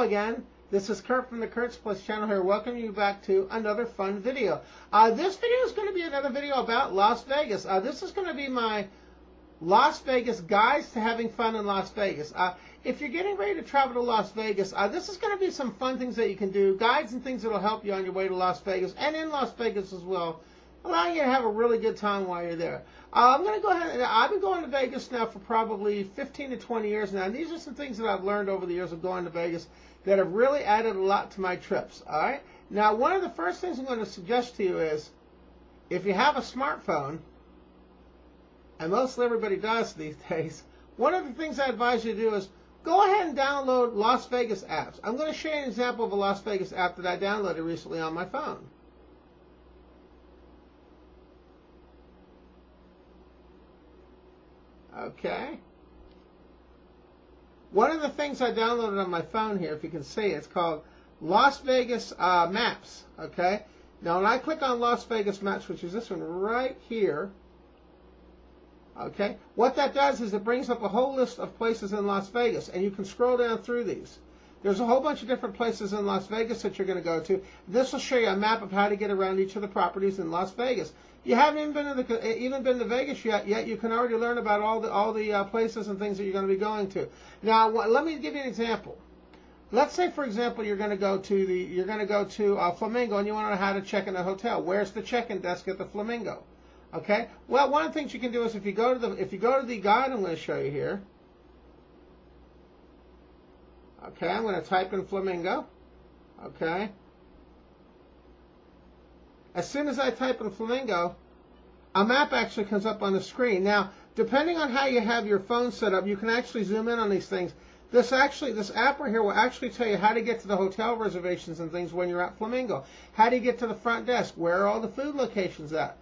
again. This is Kurt from the Kurt's Place channel here, welcoming you back to another fun video. This video is going to be another video about Las Vegas. This is going to be my Las Vegas guides to having fun in Las Vegas. If you're getting ready to travel to Las Vegas, this is going to be some fun things that you can do, guides and things that will help you on your way to Las Vegas and in Las Vegas as well, allowing you to have a really good time while you're there. I'm going to go ahead and I've been going to Vegas now for probably 15 to 20 years now, and these are some things that I've learned over the years of going to Vegas that have really added a lot to my trips. All right. Now, one of the first things I'm going to suggest to you is, if you have a smartphone, and mostly everybody does these days, one of the things I advise you to do is go ahead and download Las Vegas apps. I'm going to show you an example of a Las Vegas app that I downloaded recently on my phone. Okay. One of the things I downloaded on my phone here, if you can see, it's called Las Vegas Maps. Okay. Now, when I click on Las Vegas Maps, which is this one right here, okay, what that does is it brings up a whole list of places in Las Vegas, and you can scroll down through these. There's a whole bunch of different places in Las Vegas that you're going to go to. This will show you a map of how to get around each of the properties in Las Vegas. You haven't even been to Vegas yet you can already learn about all the places and things that you're going to be going to. Now, let me give you an example. Let's say, for example, you're going to go to Flamingo, and you want to know how to check in a hotel. Where's the check-in desk at the Flamingo? Okay. Well, one of the things you can do is if you go to the guide I'm going to show you here. Okay, I'm going to type in Flamingo. Okay. As soon as I type in Flamingo, a map actually comes up on the screen. Now, depending on how you have your phone set up, you can actually zoom in on these things. This app right here will actually tell you how to get to the hotel reservations and things when you're at Flamingo. How do you get to the front desk? Where are all the food locations at?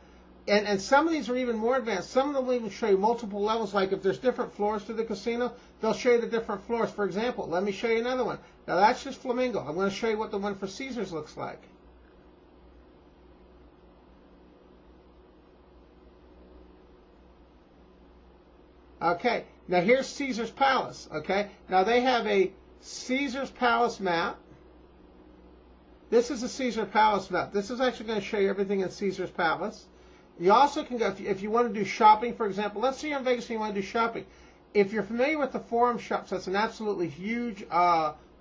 And some of these are even more advanced. Some of them will even show you multiple levels. Like if there's different floors to the casino, they'll show you the different floors. For example, let me show you another one. Now that's just Flamingo. I'm going to show you what the one for Caesars looks like. Okay, now here's Caesars Palace. Okay, now they have a Caesars Palace map. This is a Caesars Palace map. This is actually going to show you everything in Caesars Palace. You also can go, if you want to do shopping, for example, let's say you're in Vegas and you want to do shopping. If you're familiar with the Forum Shops, that's an absolutely huge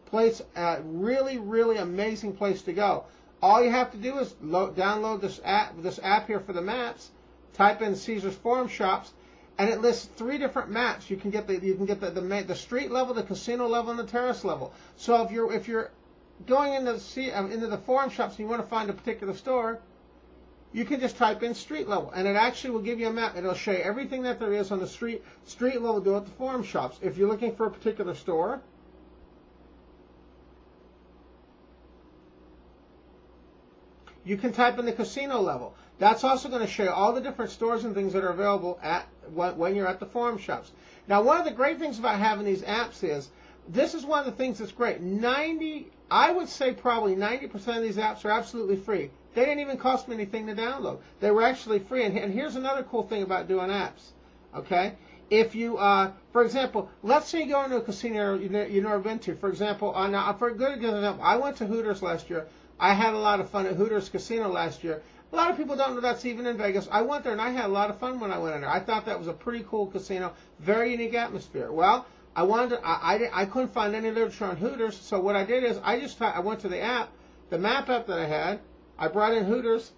place, really, really amazing place to go. All you have to do is download this app here for the maps, type in Caesars Forum Shops, and it lists 3 different maps. You can get the street level, the casino level, and the terrace level. So if you're going into the Forum Shops and you want to find a particular store, you can just type in street level, and it actually will give you a map. It'll show you everything that there is on the street level do at the Forum Shops. If you're looking for a particular store, you can type in the casino level. That's also going to show you all the different stores and things that are available when you're at the Forum Shops. Now, one of the great things about having these apps is, this is one of the things that's great. I would say probably 90% of these apps are absolutely free. They didn't even cost me anything to download. They were actually free. And here's another cool thing about doing apps. Okay? If you, for example, let's say you go into a casino you've never been to. For example, for a good example, I went to Hooters last year. I had a lot of fun at Hooters Casino last year. A lot of people don't know that's even in Vegas. I went there and I had a lot of fun when I went in there. I thought that was a pretty cool casino, very unique atmosphere. Well, I couldn't find any literature on Hooters, so what I did is I went to the app, the map app that I had. I brought in Hooters,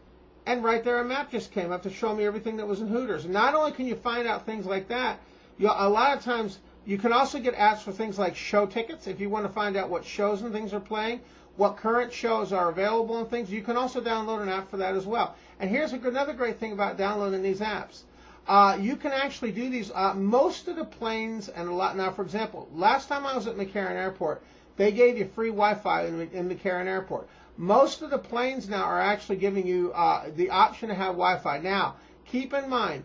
and right there a map just came up to show me everything that was in Hooters. And not only can you find out things like that, a lot of times you can also get apps for things like show tickets. If you want to find out what shows and things are playing, what current shows are available and things, you can also download an app for that as well. And here's another great thing about downloading these apps. You can actually do these. Most of the planes and a lot. Now, for example, last time I was at McCarran Airport, they gave you free Wi-Fi in McCarran Airport. Most of the planes now are actually giving you the option to have Wi-Fi. Now, keep in mind,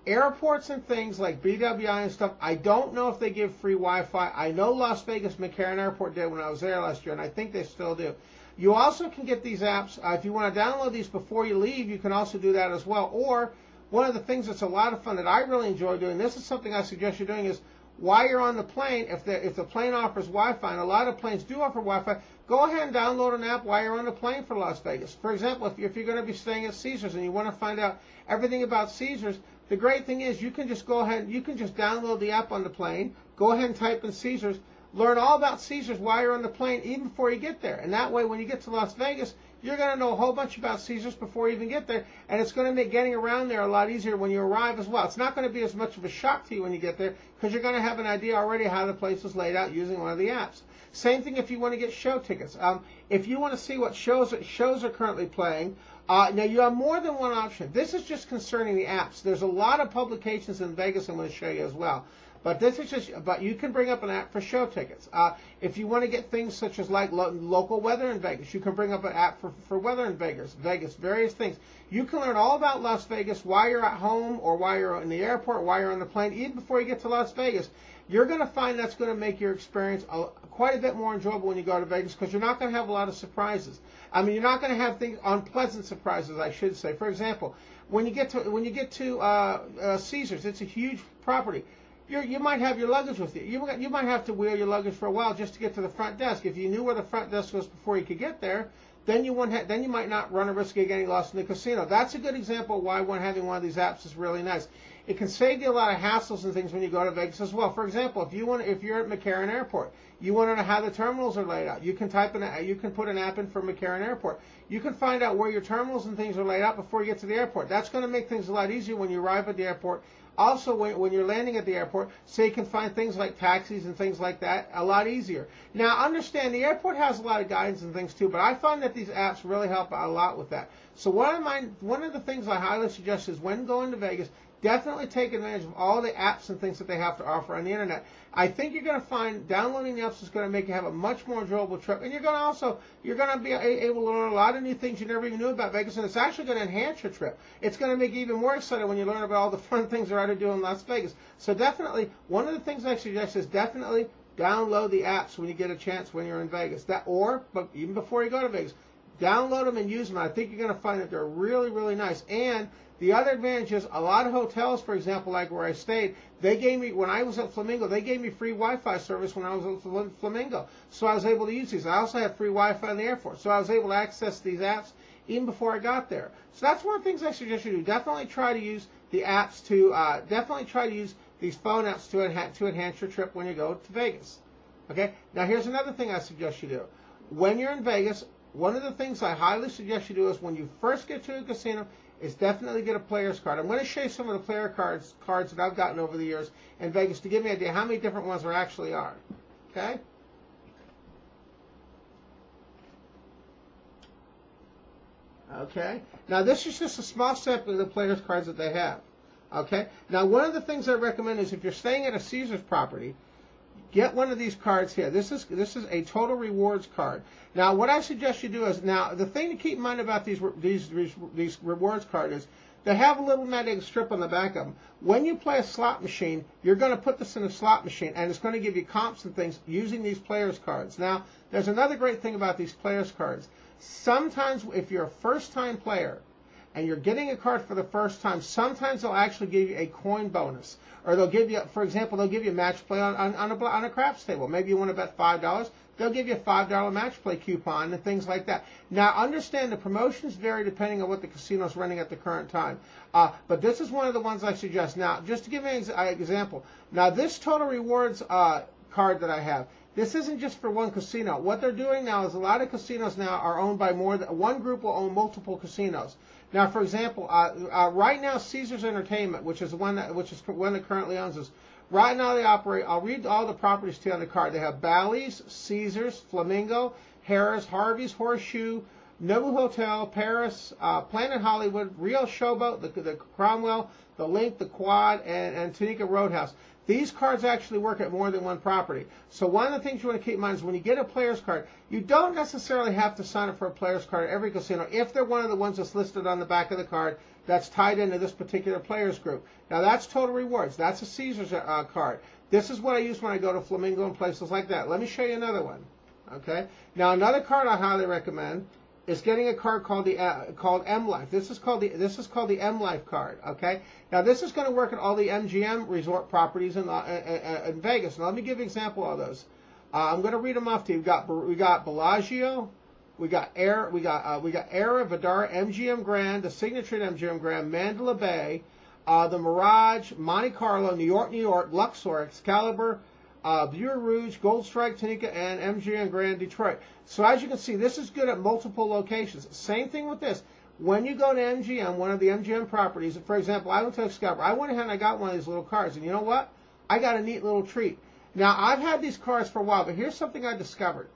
airports and things like BWI and stuff, I don't know if they give free Wi-Fi. I know Las Vegas McCarran Airport did when I was there last year, and I think they still do. You also can get these apps. If you want to download these before you leave, you can also do that as well. Or one of the things that's a lot of fun that I really enjoy doing, this is something I suggest you doing, is while you're on the plane, if the plane offers Wi-Fi, and a lot of planes do offer Wi-Fi, go ahead and download an app while you're on the plane for Las Vegas. For example, if you're going to be staying at Caesars and you want to find out everything about Caesars, the great thing is you can just go ahead, you can just download the app on the plane, go ahead and type in Caesars, learn all about Caesars while you're on the plane, even before you get there. And that way, when you get to Las Vegas, you're going to know a whole bunch about Caesars before you even get there, and it's going to make getting around there a lot easier when you arrive as well. It's not going to be as much of a shock to you when you get there, because you're going to have an idea already how the place is laid out using one of the apps. Same thing if you want to get show tickets. If you want to see what shows are currently playing, now you have more than one option. This is just concerning the apps. There's a lot of publications in Vegas I'm going to show you as well. But this is but you can bring up an app for show tickets. If you want to get things such as like local weather in Vegas, you can bring up an app for weather in Vegas, various things. You can learn all about Las Vegas while you're at home or while you're in the airport, while you're on the plane, even before you get to Las Vegas. You're going to find that's going to make your experience quite a bit more enjoyable when you go to Vegas, because you're not going to have a lot of surprises. I mean, you're not going to have things unpleasant surprises, I should say. For example, when you get to Caesars, it's a huge property. You might have your luggage with you. You might have to wheel your luggage for a while just to get to the front desk. If you knew where the front desk was before you could get there, then you might not run a risk of getting lost in the casino. That's a good example of why having one of these apps is really nice. It can save you a lot of hassles and things when you go to Vegas as well. For example, if you're at McCarran Airport, you want to know how the terminals are laid out. You can put an app in for McCarran Airport. You can find out where your terminals and things are laid out before you get to the airport. That's going to make things a lot easier when you arrive at the airport. Also, when you're landing at the airport, so you can find things like taxis and things like that a lot easier. Now, understand, the airport has a lot of guidance and things too, but I find that these apps really help out a lot with that. So one of the things I highly suggest is when going to Vegas, definitely take advantage of all the apps and things that they have to offer on the internet. I think you're going to find downloading the apps is going to make you have a much more enjoyable trip, and you're going to be able to learn a lot of new things you never even knew about Vegas, and it's actually going to enhance your trip. It's going to make you even more excited when you learn about all the fun things there are to do in Las Vegas. So definitely, one of the things I suggest is definitely download the apps when you get a chance when you're in Vegas. But even before you go to Vegas, download them and use them. I think you're going to find that they're really, really nice. And the other advantage is a lot of hotels, for example, like where I stayed, when I was at Flamingo, they gave me free Wi-Fi service when I was at Flamingo. So I was able to use these. I also had free Wi-Fi in the airport. So I was able to access these apps even before I got there. So that's one of the things I suggest you do. Definitely try to use the apps definitely try to use these phone apps to enhance your trip when you go to Vegas. Okay? Now here's another thing I suggest you do. When you're in Vegas, one of the things I highly suggest you do is when you first get to a casino, is definitely get a player's card. I'm going to show you some of the player cards that I've gotten over the years in Vegas to give me an idea how many different ones there actually are. Okay? Okay. Now this is just a small sample of the player's cards that they have. Okay? Now one of the things I recommend is if you're staying at a Caesars property, get one of these cards here. This is a total rewards card. Now, what I suggest you do is, now the thing to keep in mind about these rewards cards is they have a little magnetic strip on the back of them. When you play a slot machine, you're going to put this in a slot machine, and it's going to give you comps and things using these players cards. Now, there's another great thing about these players cards. Sometimes, if you're a first-time player and you're getting a card for the first time, sometimes they'll actually give you a coin bonus. Or they'll give you, for example, they'll give you a match play on a craps table. Maybe you want to bet $5. They'll give you a $5 match play coupon and things like that. Now, understand the promotions vary depending on what the casino's running at the current time. But this is one of the ones I suggest. Now, just to give you an example. Now, this Total Rewards card that I have, this isn't just for one casino. What they're doing now is a lot of casinos now are owned by more than one group will own multiple casinos. Now, for example, right now Caesars Entertainment, which is one that currently owns this, right now they operate. I'll read all the properties to you on the card. They have Bally's, Caesars, Flamingo, Harrah's, Harvey's, Horseshoe, Nobu Hotel, Paris, Planet Hollywood, Real Showboat, the Cromwell, the Link, the Quad, and Tunica Roadhouse. These cards actually work at more than one property. So one of the things you want to keep in mind is when you get a player's card, you don't necessarily have to sign up for a player's card at every casino if they're one of the ones that's listed on the back of the card that's tied into this particular player's group. Now that's Total Rewards. That's a Caesars card. This is what I use when I go to Flamingo and places like that. Let me show you another one. Okay. Now another card I highly recommend is getting a card called M Life. This is called the M Life card. Okay. Now this is going to work at all the MGM resort properties in Vegas. Now let me give you an example of those. I'm going to read them off to you. We got Bellagio, we got Era, Vdara, MGM Grand, the Signature at MGM Grand, Mandalay Bay, the Mirage, Monte Carlo, New York, Luxor, Excalibur, Bleu Rouge, Gold Strike, Tunica, and MGM Grand Detroit. So as you can see, this is good at multiple locations. Same thing with this. When you go to MGM, one of the MGM properties, for example, I went to Excalibur. I went ahead and I got one of these little cards, and you know what? I got a neat little treat. Now, I've had these cards for a while, but here's something I discovered.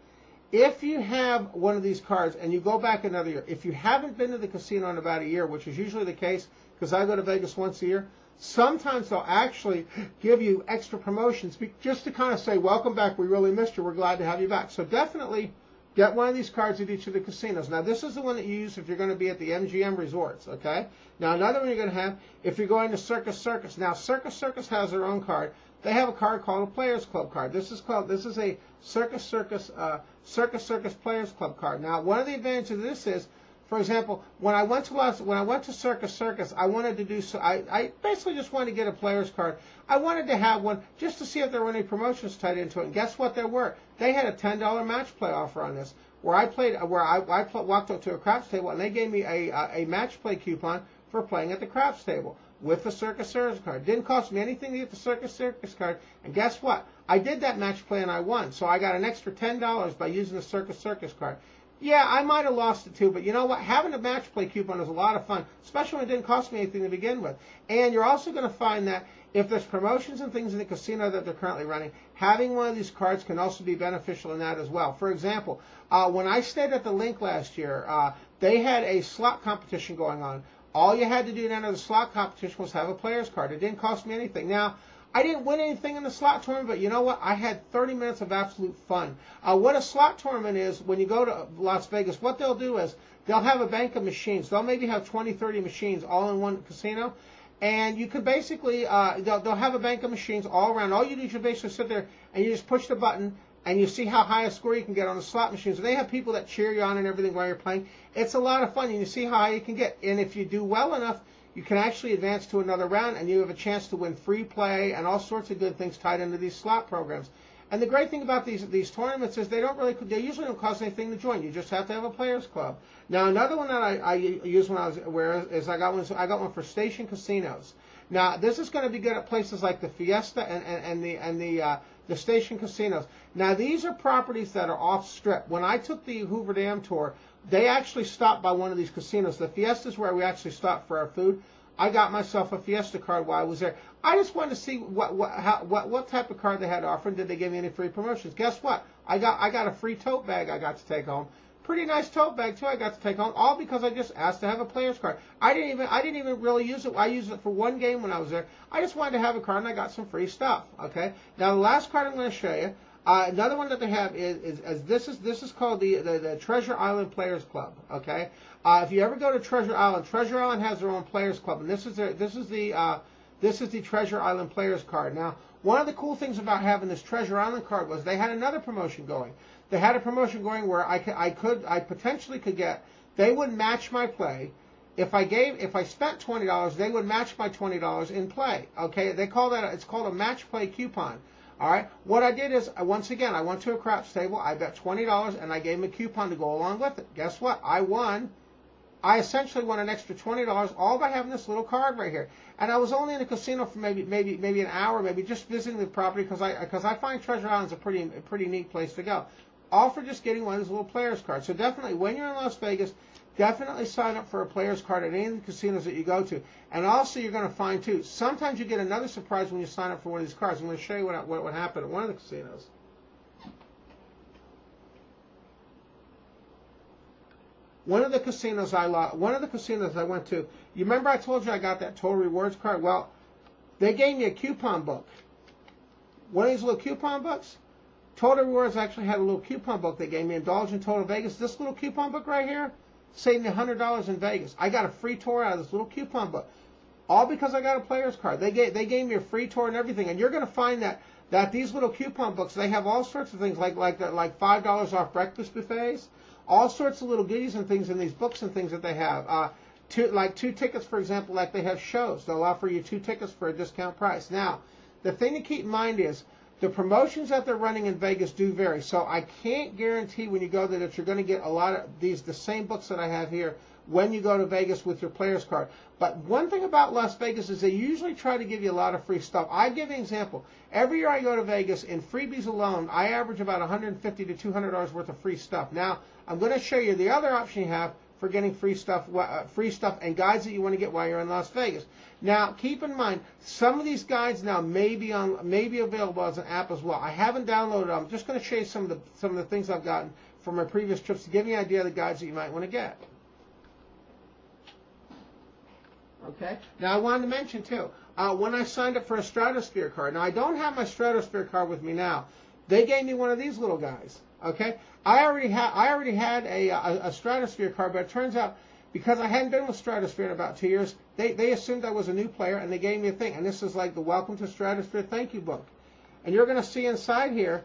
If you have one of these cards and you go back another year, if you haven't been to the casino in about a year, which is usually the case because I go to Vegas once a year, sometimes they'll actually give you extra promotions just to kind of say, welcome back, we really missed you, we're glad to have you back. So definitely get one of these cards at each of the casinos. Now, this is the one that you use if you're going to be at the MGM resorts, okay? Now, another one you're going to have if you're going to Circus Circus. Now, Circus Circus has their own card. They have a card called a Players Club card. This is a Circus Circus Players Club card. Now, one of the advantages of this is, for example, when I went to Circus Circus, I wanted to do so. I basically just wanted to get a player's card. I wanted to have one just to see if there were any promotions tied into it. And guess what? There were. They had a $10 match play offer on this, where I walked up to a craps table and they gave me a match play coupon for playing at the craps table with the Circus Circus card. Didn't cost me anything to get the Circus Circus card. And guess what? I did that match play and I won. So I got an extra $10 by using the Circus Circus card. Yeah, I might have lost it too, but you know what? Having a match play coupon is a lot of fun, especially when it didn't cost me anything to begin with. And you're also going to find that if there's promotions and things in the casino that they're currently running, having one of these cards can also be beneficial in that as well. For example, when I stayed at the Link last year, they had a slot competition going on. All you had to do to enter the slot competition was have a player's card. It didn't cost me anything. Now, I didn't win anything in the slot tournament, but you know what? I had 30 minutes of absolute fun. What a slot tournament is, when you go to Las Vegas, what they'll do is they'll have a bank of machines. They'll maybe have 20, 30 machines all in one casino. And you could basically, they'll have a bank of machines all around. All you do is you basically sit there and you just push the button and you see how high a score you can get on the slot machines. And they have people that cheer you on and everything while you're playing. It's a lot of fun, and you see how high you can get. And if you do well enough, you can actually advance to another round, and you have a chance to win free play and all sorts of good things tied into these slot programs. And the great thing about these tournaments is they usually don't cost anything to join. You just have to have a players club. Now, another one that I used when I was is I got one for station casinos. Now, this is going to be good at places like the Fiesta and the station casinos. Now, these are properties that are off strip. When I took the Hoover Dam tour, they actually stopped by one of these casinos. The Fiesta is where we actually stopped for our food. I got myself a Fiesta card while I was there. I just wanted to see what type of card they had to offer, and did they give me any free promotions. Guess what? I got a free tote bag I got to take home. Pretty nice tote bag too I got to take home, all because I just asked to have a player's card. I didn't even really use it. I used it for one game when I was there. I just wanted to have a card and I got some free stuff. Okay. Now the last card I'm going to show you, another one that they have is this is called the Treasure Island Players Club. Okay. If you ever go to Treasure Island has their own Players Club, and this is the Treasure Island Players card. Now, one of the cool things about having this Treasure Island card was they had another promotion going. They had a promotion going where I potentially could get. They would match my play. If I spent $20, they would match my $20 in play. Okay, it's called a match play coupon. All right. What I did is once again I went to a craps table. I bet $20 and I gave them a coupon to go along with it. Guess what? I won. I essentially won an extra $20 all by having this little card right here. And I was only in the casino for maybe an hour, maybe just visiting the property because I find Treasure Island's a pretty neat place to go. All for just getting one of these little players cards. So definitely, when you're in Las Vegas, definitely sign up for a players card at any of the casinos that you go to. And also, you're going to find too, sometimes you get another surprise when you sign up for one of these cards. I'm going to show you what happened at one of the casinos. One of the casinos I went to, you remember I told you I got that Total Rewards card? Well, they gave me a coupon book. One of these little coupon books. Total Rewards actually had a little coupon book they gave me, Indulge in Total Vegas. This little coupon book right here saved me $100 in Vegas. I got a free tour out of this little coupon book, all because I got a player's card. They gave me a free tour and everything. And you're going to find that these little coupon books, they have all sorts of things like $5 off breakfast buffets, all sorts of little goodies and things in these books and things that they have. Two tickets, for example, like they have shows. They'll offer you 2 tickets for a discount price. Now, the thing to keep in mind is the promotions that they're running in Vegas do vary. So I can't guarantee when you go there that you're going to get a lot of the same books that I have here when you go to Vegas with your player's card. But one thing about Las Vegas is they usually try to give you a lot of free stuff. I give you an example. Every year I go to Vegas, in freebies alone, I average about $150 to $200 worth of free stuff. Now, I'm going to show you the other option you have for getting free stuff and guides that you want to get while you're in Las Vegas. Now, keep in mind, some of these guides now may be available as an app as well. I haven't downloaded them. I'm just going to show you some of the things I've gotten from my previous trips to give you an idea of the guides that you might want to get. Okay. Now, I wanted to mention, too, when I signed up for a Stratosphere card, now I don't have my Stratosphere card with me now. They gave me one of these little guys. Okay. I already had a Stratosphere card, but it turns out because I hadn't been with Stratosphere in about 2 years, they assumed I was a new player, and they gave me a thing. And this is like the Welcome to Stratosphere thank you book. And you're going to see inside here,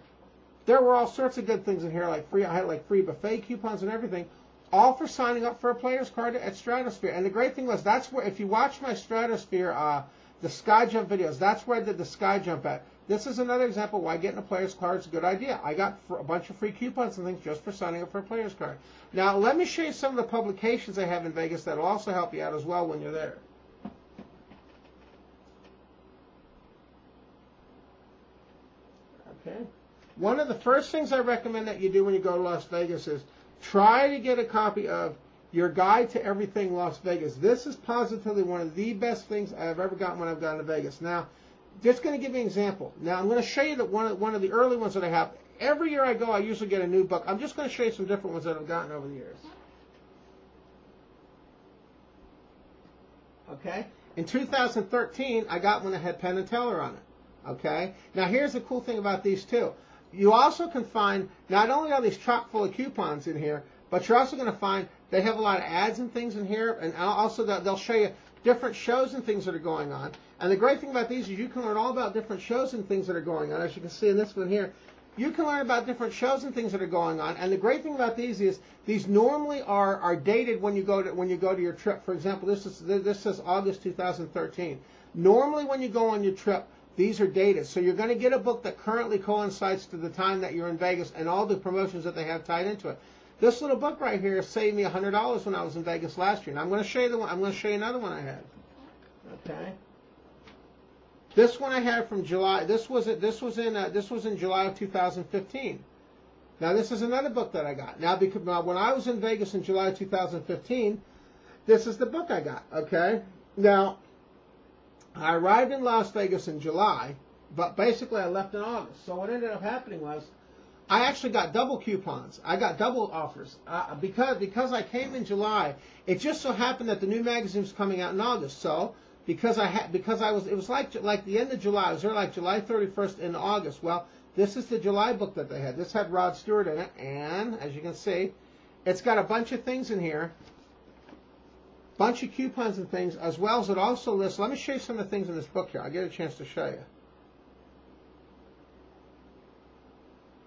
there were all sorts of good things in here, like I had like free buffet coupons and everything, all for signing up for a player's card at Stratosphere. And the great thing was, that's where, if you watch my Stratosphere, the Sky Jump videos, that's where I did the Sky Jump at. This is another example why getting a player's card is a good idea. I got a bunch of free coupons and things just for signing up for a player's card. Now, let me show you some of the publications I have in Vegas that will also help you out as well when you're there. Okay. One of the first things I recommend that you do when you go to Las Vegas is try to get a copy of your Guide to Everything Las Vegas. This is positively one of the best things I've ever gotten when I've gone to Vegas. Now, just going to give you an example. Now, I'm going to show you that one of the early ones that I have. Every year I go, I usually get a new book. I'm just going to show you some different ones that I've gotten over the years. Okay? In 2013, I got one that had Penn and Teller on it. Okay? Now, here's the cool thing about these two. You also can find, not only are these chock full of coupons in here, but you're also going to find they have a lot of ads and things in here, and also they'll show you different shows and things that are going on. And the great thing about these is you can learn all about different shows and things that are going on. As you can see in this one here, you can learn about different shows and things that are going on. And the great thing about these is these normally are dated when you go to your trip. For example, this says August 2013. Normally when you go on your trip, these are dated. So you're going to get a book that currently coincides to the time that you're in Vegas and all the promotions that they have tied into it. This little book right here saved me $100 when I was in Vegas last year. And I'm going to show you the one. I'm going to show you another one I had. Okay. This one I had from July. This was in July of 2015. Now this is another book that I got. Now when I was in Vegas in July of 2015, this is the book I got. Okay. Now I arrived in Las Vegas in July, but basically I left in August. So what ended up happening was I actually got double coupons. I got double offers because I came in July. It just so happened that the new magazine was coming out in August. So it was like the end of July. I was there like July 31st in August. Well, this is the July book that they had. This had Rod Stewart in it, and as you can see, it's got a bunch of things in here, bunch of coupons and things, as well as it also lists. Let me show you some of the things in this book here. I'll get a chance to show you.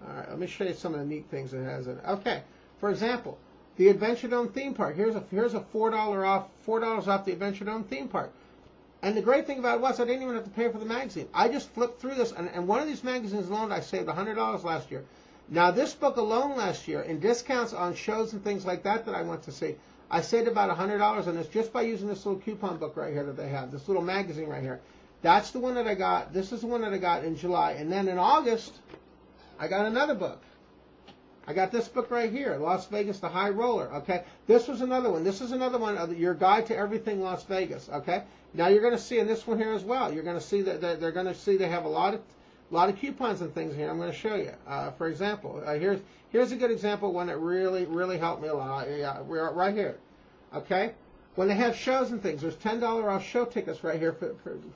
All right, let me show you some of the neat things it has in it. Okay, for example, the Adventure Dome theme park. Here's a $4 off the Adventure Dome theme park. And the great thing about it was I didn't even have to pay for the magazine. I just flipped through this, and one of these magazines alone, I saved $100 last year. Now, this book alone last year, in discounts on shows and things like that I went to see, I saved about $100 on this just by using this little coupon book right here that they have, this little magazine right here. That's the one that I got. This is the one that I got in July. And then in August, I got another book. I got this book right here, Las Vegas, The High Roller, okay? This was another one. This is another one of your Guide to Everything Las Vegas, okay? Now you're going to see in this one here as well, you're going to see that they're going to see they have a lot of coupons and things here. I'm going to show you. For example, here's a good example, one that really helped me a lot. Yeah, we're right here, okay? When they have shows and things, there's $10 off show tickets right here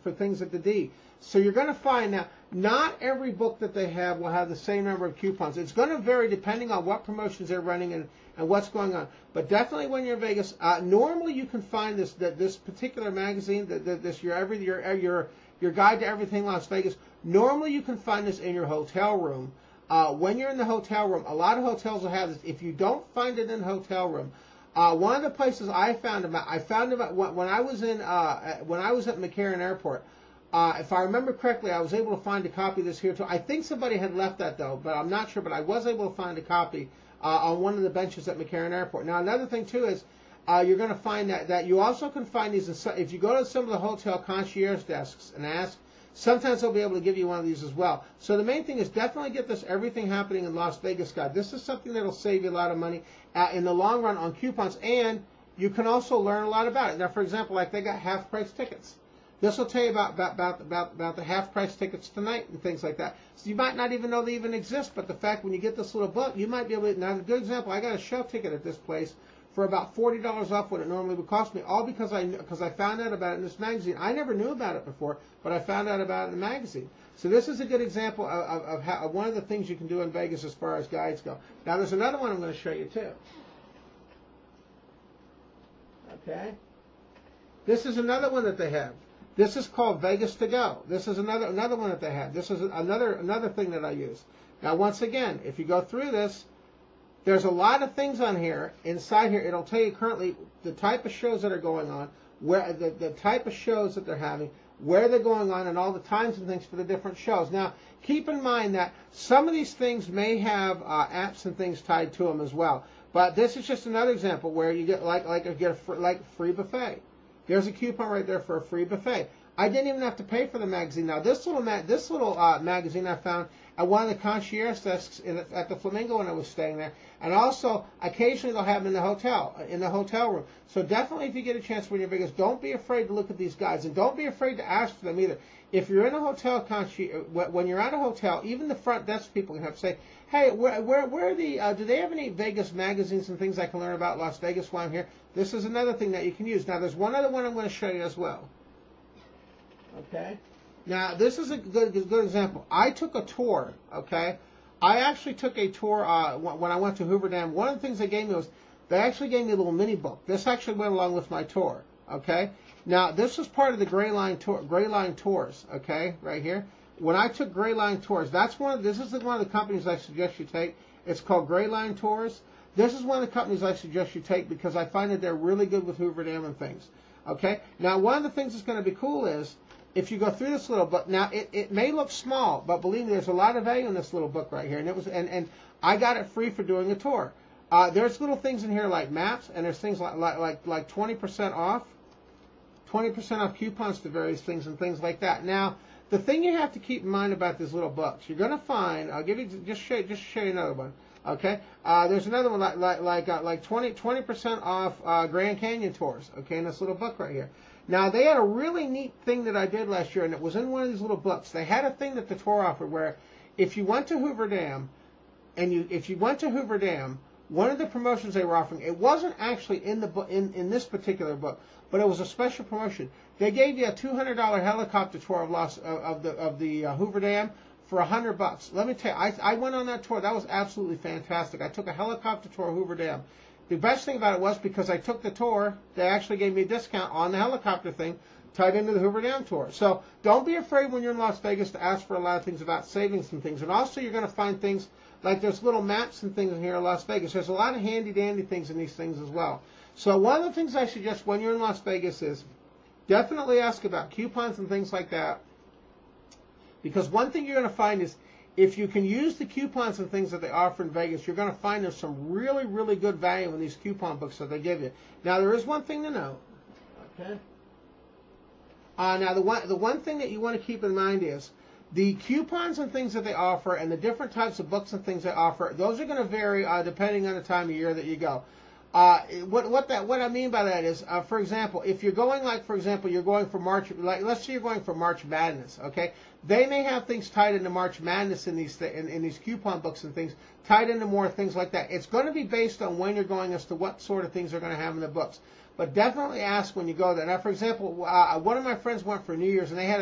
for things at the D. So you're going to find now, not every book that they have will have the same number of coupons. It's going to vary depending on what promotions they're running and what's going on. But definitely when you're in Vegas, normally you can find this particular magazine, your Guide to Everything Las Vegas. Normally you can find this in your hotel room. when you're in the hotel room, a lot of hotels will have this. If you don't find it in the hotel room, one of the places I found them when I was at McCarran Airport. If I remember correctly, I was able to find a copy of this here too. I think somebody had left that though, but I'm not sure. But I was able to find a copy on one of the benches at McCarran Airport. Now another thing too is you're going to find that you also can find these if you go to some of the hotel concierge desks and ask. Sometimes they'll be able to give you one of these as well. So the main thing is definitely get this Everything Happening in Las Vegas guide. This is something that will save you a lot of money in the long run on coupons, and you can also learn a lot about it. Now, for example, like they got half-price tickets. This will tell you about the half-price tickets tonight and things like that. So you might not even know they even exist, but the fact when you get this little book, you might be able to. Now, a good example, I got a show ticket at this place for about $40 off what it normally would cost me, all because I found out about it in this magazine. I never knew about it before, but I found out about it in the magazine. So this is a good example of one of the things you can do in Vegas as far as guides go. Now there's another one I'm going to show you too. Okay, this is another one that they have. This is called Vegas to Go. This is another one that they have. This is another thing that I use. Now once again, if you go through this, there's a lot of things on here. Inside here, it'll tell you currently the type of shows that are going on, where the type of shows that they're having, where they're going on, and all the times and things for the different shows. Now, keep in mind that some of these things may have apps and things tied to them as well. But this is just another example where you get like free buffet. There's a coupon right there for a free buffet. I didn't even have to pay for the magazine. Now, this little magazine I found at one of the concierge desks at the Flamingo when I was staying there, and also occasionally they'll have them in the hotel room. So definitely, if you get a chance when you're in Vegas, don't be afraid to look at these guides, and don't be afraid to ask for them either. If you're in a hotel when you're at a hotel, even the front desk people can have to say, "Hey, where are the? Do they have any Vegas magazines and things I can learn about Las Vegas while I'm here?" This is another thing that you can use. Now, there's one other one I'm going to show you as well. Okay. Now, this is a good example. I took a tour, okay? I actually took a tour when I went to Hoover Dam. One of the things they gave me was they actually gave me a little mini book. This actually went along with my tour, okay? Now, this is part of the Gray Line Tours, okay, right here. When I took Gray Line Tours, this is one of the companies I suggest you take. It's called Gray Line Tours. This is one of the companies I suggest you take because I find that they're really good with Hoover Dam and things, okay? Now, one of the things that's going to be cool is if you go through this little book, now it may look small, but believe me, there's a lot of value in this little book right here, and I got it free for doing a tour. There's little things in here like maps, and there's things like 20% off coupons to various things and things like that. Now, the thing you have to keep in mind about these little books, you're going to find. I'll give you just show you another one. Okay, there's another one like 20% off Grand Canyon tours. Okay, in this little book right here. Now, they had a really neat thing that I did last year, and it was in one of these little books. They had a thing that the tour offered where if you went to Hoover Dam, one of the promotions they were offering, it wasn't actually in the book, in this particular book, but it was a special promotion. They gave you a $200 helicopter tour of the Hoover Dam for $100. Let me tell you, I went on that tour. That was absolutely fantastic. I took a helicopter tour of Hoover Dam. The best thing about it was because I took the tour, they actually gave me a discount on the helicopter thing tied into the Hoover Dam tour. So don't be afraid when you're in Las Vegas to ask for a lot of things about savings and things. And also you're going to find things like there's little maps and things in here in Las Vegas. There's a lot of handy-dandy things in these things as well. So one of the things I suggest when you're in Las Vegas is definitely ask about coupons and things like that. Because one thing you're going to find is if you can use the coupons and things that they offer in Vegas, you're going to find there's some really, really good value in these coupon books that they give you. Now, there is one thing to note. Okay. Now, the one thing that you want to keep in mind is the coupons and things that they offer and the different types of books and things they offer, those are going to vary depending on the time of year that you go. What I mean by that is, for example, if you're going you're going for March, let's say you're going for March Madness, okay? They may have things tied into March Madness in these coupon books and things, tied into more things like that. It's going to be based on when you're going as to what sort of things they're going to have in the books. But definitely ask when you go there. Now, for example, one of my friends went for New Year's, and they had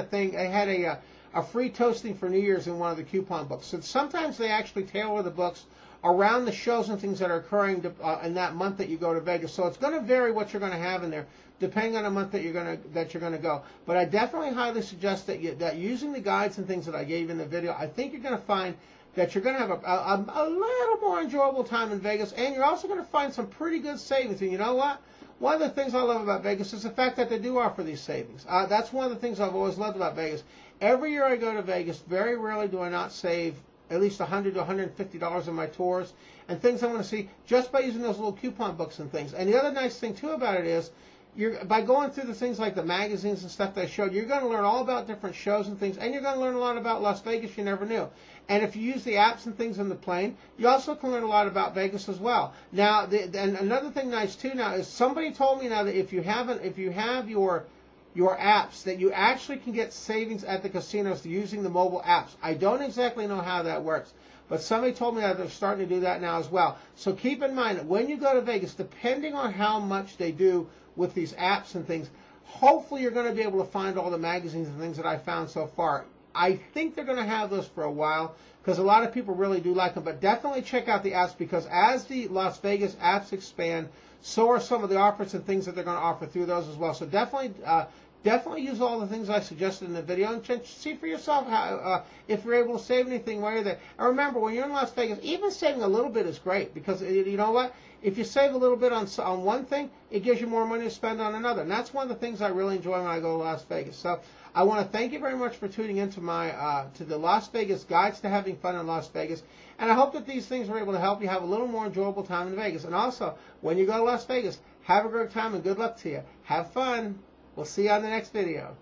a free toasting for New Year's in one of the coupon books. So sometimes they actually tailor the books around the shows and things that are occurring in that month that you go to Vegas. So it's going to vary what you're going to have in there, depending on the month that you're going to go. But I definitely highly suggest that using the guides and things that I gave in the video, I think you're going to find that you're going to have a little more enjoyable time in Vegas, and you're also going to find some pretty good savings. And you know what? One of the things I love about Vegas is the fact that they do offer these savings. That's one of the things I've always loved about Vegas. Every year I go to Vegas, very rarely do I not save at least $100 to $150 on my tours and things I want to see just by using those little coupon books and things. And the other nice thing, too, about it is by going through the things like the magazines and stuff they showed, you're going to learn all about different shows and things, and you're going to learn a lot about Las Vegas you never knew. And if you use the apps and things on the plane, you also can learn a lot about Vegas as well. Now, and another thing nice too now is somebody told me now that if you have your apps, that you actually can get savings at the casinos using the mobile apps. I don't exactly know how that works, but somebody told me that they're starting to do that now as well. So keep in mind that when you go to Vegas, depending on how much they do with these apps and things, hopefully you're going to be able to find all the magazines and things that I found so far. I think they're going to have those for a while because a lot of people really do like them. But definitely check out the apps because as the Las Vegas apps expand, so are some of the offers and things that they're going to offer through those as well. So definitely use all the things I suggested in the video and see for yourself how, if you're able to save anything while you're there. And remember, when you're in Las Vegas, even saving a little bit is great because you know what? If you save a little bit on one thing, it gives you more money to spend on another. And that's one of the things I really enjoy when I go to Las Vegas. So I want to thank you very much for tuning into my to the Las Vegas Guides to Having Fun in Las Vegas. And I hope that these things were able to help you have a little more enjoyable time in Vegas. And also, when you go to Las Vegas, have a great time and good luck to you. Have fun. We'll see you on the next video.